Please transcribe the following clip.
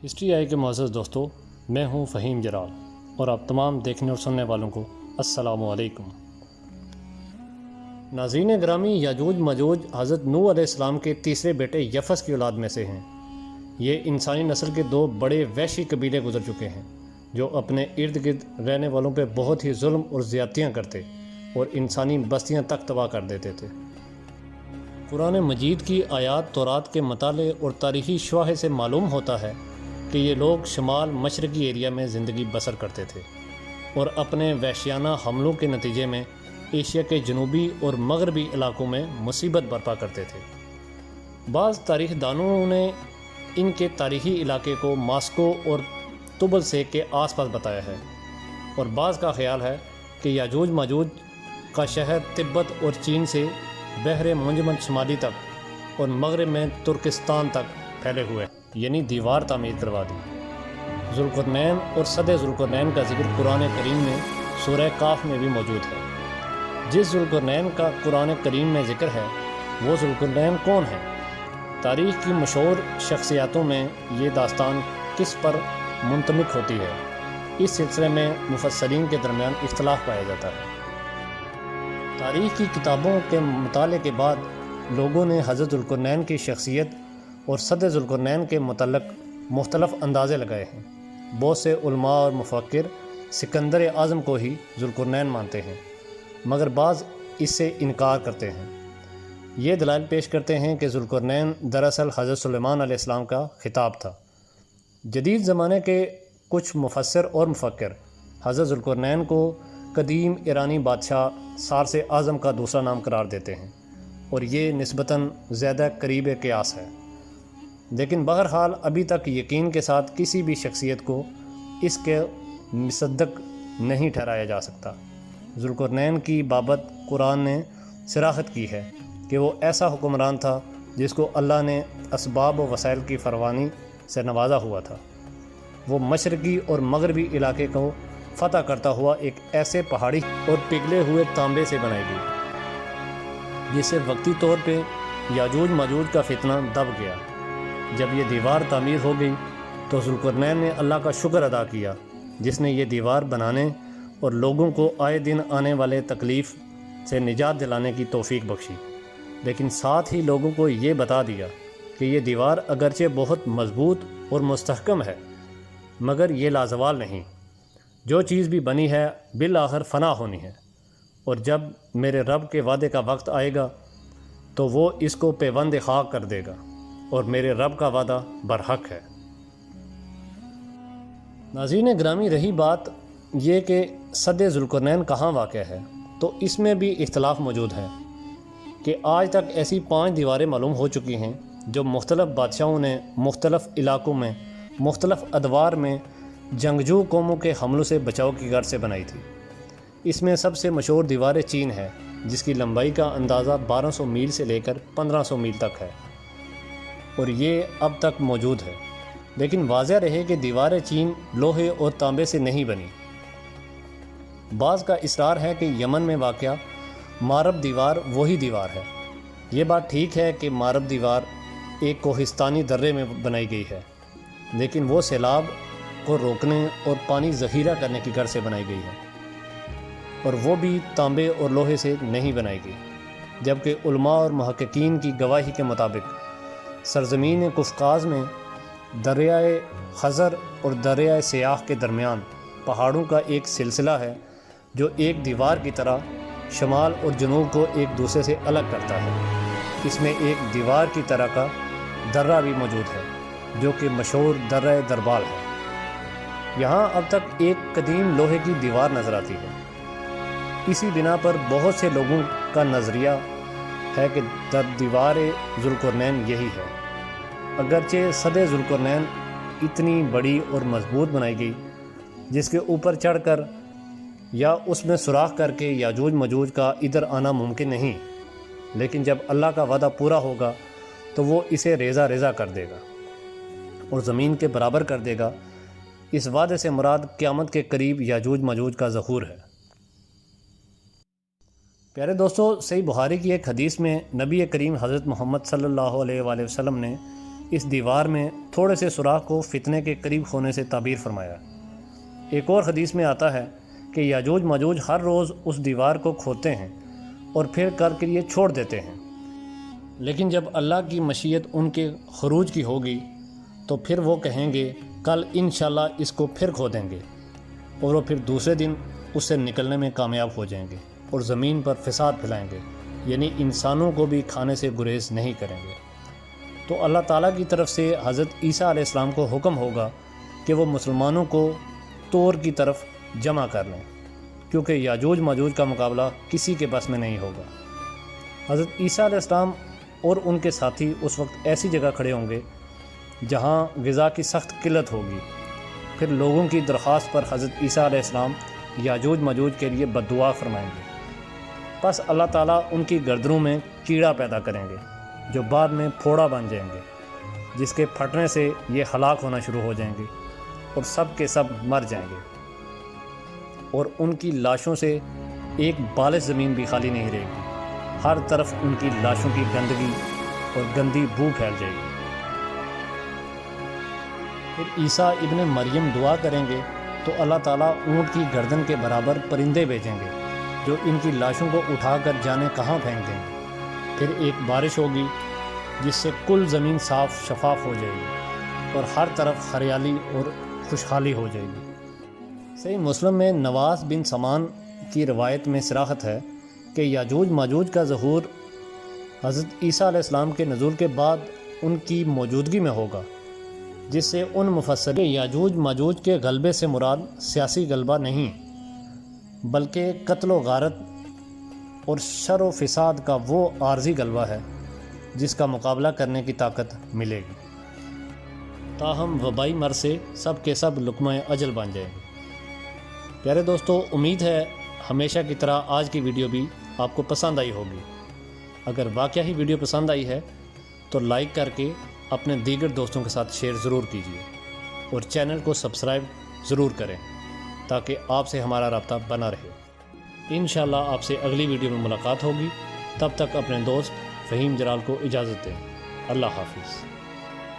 History I کے معزز دوستو، میں ہوں فہیم جلال اور آپ تمام دیکھنے اور سننے والوں کو السلام علیکم۔ ناظرین گرامی، یاجوج ماجوج حضرت نوح علیہ السلام کے تیسرے بیٹے یفس کی اولاد میں سے ہیں۔ یہ انسانی نسل کے دو بڑے وحشی قبیلے گزر چکے ہیں جو اپنے ارد گرد رہنے والوں پہ بہت ہی ظلم اور زیادتیاں کرتے اور انسانی بستیاں تک تباہ کر دیتے تھے۔ قرآن مجید کی آیات تورات کے مطالعے اور تاریخی شواہد سے معلوم ہوتا ہے کہ یہ لوگ شمال مشرقی ایریا میں زندگی بسر کرتے تھے اور اپنے وحشیانہ حملوں کے نتیجے میں ایشیا کے جنوبی اور مغربی علاقوں میں مصیبت برپا کرتے تھے۔ بعض تاریخ دانوں نے ان کے تاریخی علاقے کو ماسکو اور طبل سے کے آس پاس بتایا ہے، اور بعض کا خیال ہے کہ یاجوج ماجوج کا شہر تبت اور چین سے بحر منجمد شمالی تک اور مغرب میں ترکستان تک پھیلے ہوئے، یعنی دیوار تعمیر کروا دی۔ ذوالقرنین اور صد ذوالقرنین کا ذکر قرآن کریم میں سورہ کاف میں بھی موجود ہے۔ جس ذوالقرنین کا قرآن کریم میں ذکر ہے وہ ذوالقرنین کون ہے؟ تاریخ کی مشہور شخصیاتوں میں یہ داستان کس پر منطبق ہوتی ہے، اس سلسلے میں مفسرین کے درمیان اختلاف پایا جاتا ہے۔ تاریخ کی کتابوں کے مطالعے کے بعد لوگوں نے حضرت ذوالقرنین کی شخصیت اور صد ذوالقرنین کے متعلق مختلف اندازے لگائے ہیں۔ بہت سے علماء اور مفکر سکندر اعظم کو ہی ذوالقرنین مانتے ہیں، مگر بعض اس سے انکار کرتے ہیں۔ یہ دلائل پیش کرتے ہیں کہ ذوالقرنین دراصل حضرت سلیمان علیہ السلام کا خطاب تھا۔ جدید زمانے کے کچھ مفسر اور مفکر حضرت ذوالقرنین کو قدیم ایرانی بادشاہ سارس اعظم کا دوسرا نام قرار دیتے ہیں، اور یہ نسبتاً زیادہ قریب قیاس ہے، لیکن بہرحال ابھی تک یقین کے ساتھ کسی بھی شخصیت کو اس کے مصدق نہیں ٹھہرایا جا سکتا۔ ذوالقرنین کی بابت قرآن نے صراحت کی ہے کہ وہ ایسا حکمران تھا جس کو اللہ نے اسباب و وسائل کی فراوانی سے نوازا ہوا تھا۔ وہ مشرقی اور مغربی علاقے کو فتح کرتا ہوا ایک ایسے پہاڑی اور پگھلے ہوئے تانبے سے بنائی گئی جس سے وقتی طور پہ یاجوج ماجوج کا فتنہ دب گیا۔ جب یہ دیوار تعمیر ہو گئی تو ذوالقرنین نے اللہ کا شکر ادا کیا جس نے یہ دیوار بنانے اور لوگوں کو آئے دن آنے والے تکلیف سے نجات دلانے کی توفیق بخشی، لیکن ساتھ ہی لوگوں کو یہ بتا دیا کہ یہ دیوار اگرچہ بہت مضبوط اور مستحکم ہے مگر یہ لازوال نہیں، جو چیز بھی بنی ہے بالآخر فنا ہونی ہے، اور جب میرے رب کے وعدے کا وقت آئے گا تو وہ اس کو پیوند خاک کر دے گا، اور میرے رب کا وعدہ برحق ہے۔ ناظرین گرامی، رہی بات یہ کہ صد ذوالقرنین کہاں واقع ہے، تو اس میں بھی اختلاف موجود ہے کہ آج تک ایسی 5 دیواریں معلوم ہو چکی ہیں جو مختلف بادشاہوں نے مختلف علاقوں میں مختلف ادوار میں جنگجو قوموں کے حملوں سے بچاؤ کی غرض سے بنائی تھی۔ اس میں سب سے مشہور دیوار چین ہے جس کی لمبائی کا اندازہ 1200 میل سے لے کر 1500 میل تک ہے، اور یہ اب تک موجود ہے، لیکن واضح رہے کہ دیوار چین لوہے اور تانبے سے نہیں بنی۔ بعض کا اصرار ہے کہ یمن میں واقع مارب دیوار وہی دیوار ہے۔ یہ بات ٹھیک ہے کہ مارب دیوار ایک کوہستانی درے میں بنائی گئی ہے، لیکن وہ سیلاب کو روکنے اور پانی ذخیرہ کرنے کی غرض سے بنائی گئی ہے، اور وہ بھی تانبے اور لوہے سے نہیں بنائی گئی، جبکہ علماء اور محققین کی گواہی کے مطابق سرزمین قفقاز میں دریائے خزر اور دریائے سیاح کے درمیان پہاڑوں کا ایک سلسلہ ہے جو ایک دیوار کی طرح شمال اور جنوب کو ایک دوسرے سے الگ کرتا ہے۔ اس میں ایک دیوار کی طرح کا درہ بھی موجود ہے جو کہ مشہور درہ دربال ہے۔ یہاں اب تک ایک قدیم لوہے کی دیوار نظر آتی ہے۔ اسی بنا پر بہت سے لوگوں کا نظریہ ہے کہ دیوار ذوالقرنین یہی ہے، اگرچہ صد ذوالقرنین اتنی بڑی اور مضبوط بنائی گئی جس کے اوپر چڑھ کر یا اس میں سوراخ کر کے یاجوج ماجوج کا ادھر آنا ممکن نہیں، لیکن جب اللہ کا وعدہ پورا ہوگا تو وہ اسے ریزہ ریزہ کر دے گا اور زمین کے برابر کر دے گا۔ اس وعدے سے مراد قیامت کے قریب یاجوج ماجوج کا ظہور ہے۔ پیارے دوستو، صحیح بخاری کی ایک حدیث میں نبی کریم حضرت محمد صلی اللہ علیہ وآلہ وسلم نے اس دیوار میں تھوڑے سے سوراخ کو فتنے کے قریب ہونے سے تعبیر فرمایا۔ ایک اور حدیث میں آتا ہے کہ یاجوج ماجوج ہر روز اس دیوار کو کھودتے ہیں اور پھر کر کے یہ چھوڑ دیتے ہیں، لیکن جب اللہ کی مشیت ان کے خروج کی ہوگی تو پھر وہ کہیں گے کل انشاءاللہ اس کو پھر کھودیں گے، اور وہ پھر دوسرے دن اس سے نکلنے میں کامیاب ہو جائیں گے اور زمین پر فساد پھیلائیں گے، یعنی انسانوں کو بھی کھانے سے گریز نہیں کریں گے۔ تو اللہ تعالیٰ کی طرف سے حضرت عیسیٰ علیہ السلام کو حکم ہوگا کہ وہ مسلمانوں کو طور کی طرف جمع کر لیں، کیونکہ یاجوج ماجوج کا مقابلہ کسی کے بس میں نہیں ہوگا۔ حضرت عیسیٰ علیہ السلام اور ان کے ساتھی اس وقت ایسی جگہ کھڑے ہوں گے جہاں غذا کی سخت قلت ہوگی۔ پھر لوگوں کی درخواست پر حضرت عیسیٰ علیہ السلام یاجوج ماجوج کے لیے بد دعا فرمائیں گے۔ پس اللہ تعالیٰ ان کی گردنوں میں کیڑا پیدا کریں گے جو بعد میں پھوڑا بن جائیں گے، جس کے پھٹنے سے یہ ہلاک ہونا شروع ہو جائیں گے اور سب کے سب مر جائیں گے، اور ان کی لاشوں سے ایک بالش زمین بھی خالی نہیں رہے گی، ہر طرف ان کی لاشوں کی گندگی اور گندی بو پھیل جائے گی۔ پھر عیسیٰ ابن مریم دعا کریں گے تو اللہ تعالیٰ اونٹ کی گردن کے برابر پرندے بھیجیں گے جو ان کی لاشوں کو اٹھا کر جانے کہاں پھینک دیں گے۔ پھر ایک بارش ہوگی جس سے کل زمین صاف شفاف ہو جائے گی اور ہر طرف ہریالی اور خوشحالی ہو جائے گی۔ صحیح مسلم میں نواس بن سمان کی روایت میں صراحت ہے کہ یاجوج ماجوج کا ظہور حضرت عیسیٰ علیہ السلام کے نزول کے بعد ان کی موجودگی میں ہوگا، جس سے ان مفسرین یاجوج ماجوج کے غلبے سے مراد سیاسی غلبہ نہیں بلکہ قتل و غارت اور شر و فساد کا وہ عارضی غلبہ ہے جس کا مقابلہ کرنے کی طاقت ملے گی۔ تاہم وبائی مرض سے سب کے سب لقمہ اجل بن جائیں گے۔ پیارے دوستو، امید ہے ہمیشہ کی طرح آج کی ویڈیو بھی آپ کو پسند آئی ہوگی۔ اگر واقعی ہی ویڈیو پسند آئی ہے تو لائک کر کے اپنے دیگر دوستوں کے ساتھ شیئر ضرور کیجیے اور چینل کو سبسکرائب ضرور کریں تاکہ آپ سے ہمارا رابطہ بنا رہے۔ انشاءاللہ آپ سے اگلی ویڈیو میں ملاقات ہوگی، تب تک اپنے دوست فہیم جلال کو اجازت دیں۔ اللہ حافظ۔